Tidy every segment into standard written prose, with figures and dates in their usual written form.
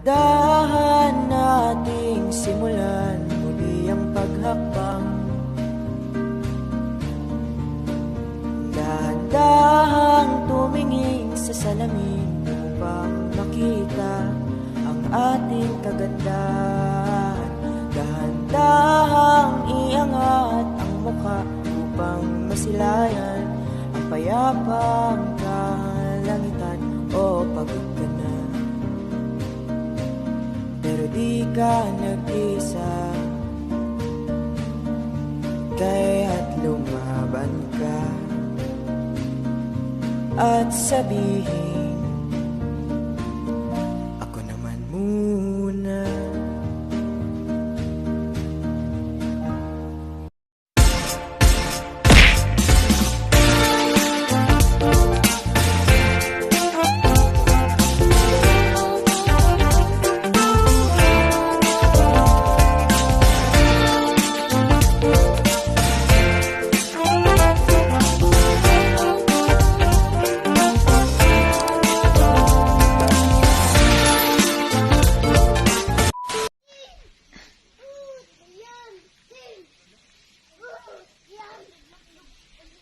Dahan-dahan nating simulan muli ang paghakbang. Dahan-dahang tumingin sa salamin upang makita ang ating kagandahan. Dahan-dahang iangat ang mukha upang masilayan ang payapang kalangitan. O pagod ka na, pero di ka nag-isa, kaya't lumaban ka at sabihin, ako naman muna.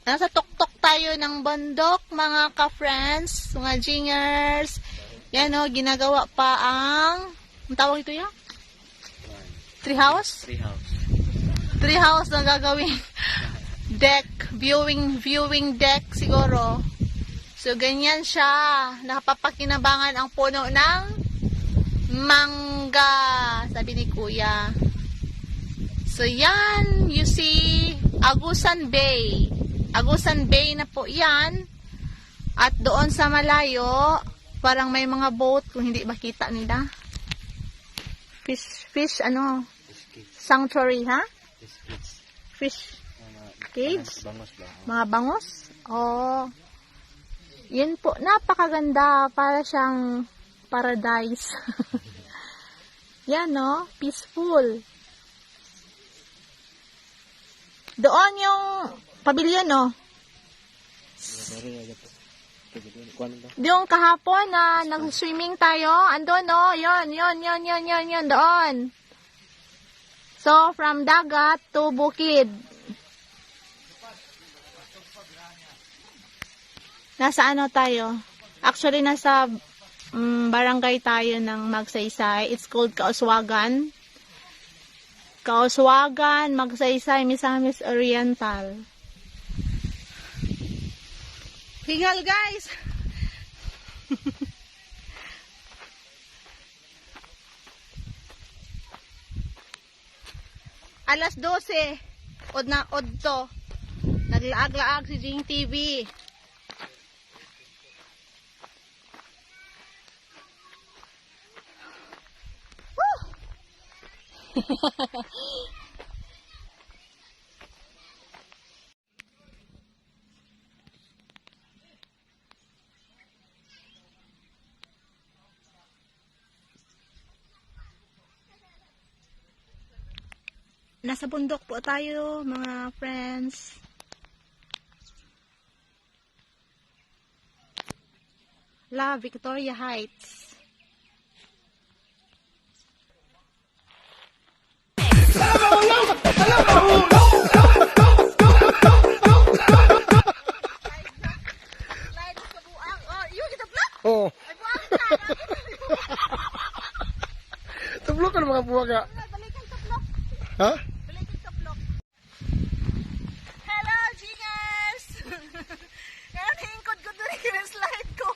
Nasa tuktok tayo ng bundok, mga ka-friends, mga jingers. Yan o, ginagawa pa ang tawag ito yan? Treehouse? Treehouse na gagawin. Deck, viewing deck siguro. So, ganyan siya. Nakapapakinabangan ang puno ng mangga, sabi ni Kuya. So, yan, you see, Agusan Bay. Agusan Bay na po yan. At doon sa malayo, parang may mga boat, kung hindi makita nila. Fish, sanctuary, ha? Fish cage? Mga bangos? Oh. Yun po, napakaganda. Para siyang paradise. Yan, no? Peaceful. Doon yung pavilion, no? Yung kahapon na nag-swimming tayo, andun, no? Yun, doon. So, from dagat to bukid. Nasa ano tayo? Actually, nasa barangay tayo ng Magsaysay. It's called Kauswagan. Kauswagan, Magsaysay, Misamis Oriental. Hingal, guys! Alas 12. Od to. Naglaag-laag si Jing TV. Woo! Nasa bundok po tayo, mga friends. La Victoria Heights. Oh. Tublok ka ng mga buwaga. Ha? Hello, Gingers! Ngayon, hingkod ko doon yung slide ko.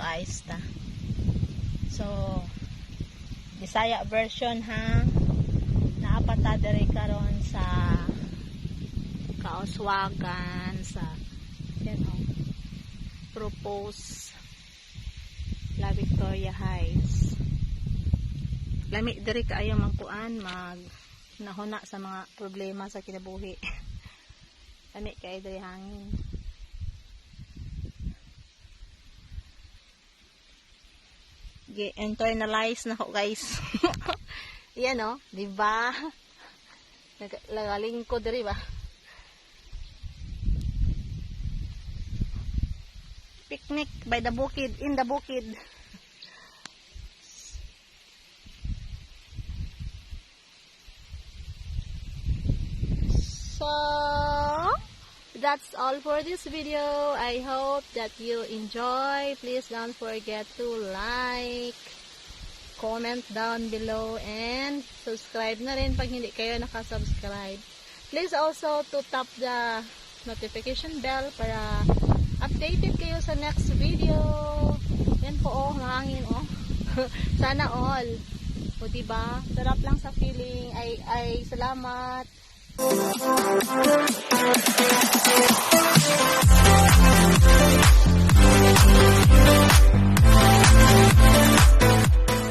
ayos ta. So, Bisaya version ha. Naapata diri karon sa Kauswagan sa propose La Victoria Heights. Lami diri kaayo magkuan mag nahuna sa mga problema sa kinabuhi. Lami kay diri hangin. Internalize na ko guys. Yan o, di ba? Nagaling ko diri ba? Picnic by the bukid, in the bukid. So, that's all for this video. I hope that you enjoy. Please don't forget to like, comment down below, and subscribe na rin pag hindi kayo nakasubscribe. Please also to tap the notification bell para updated kayo sa next video. Yan po oh, mahangin oh. Sana all. O diba? Sarap lang sa feeling. Ay salamat.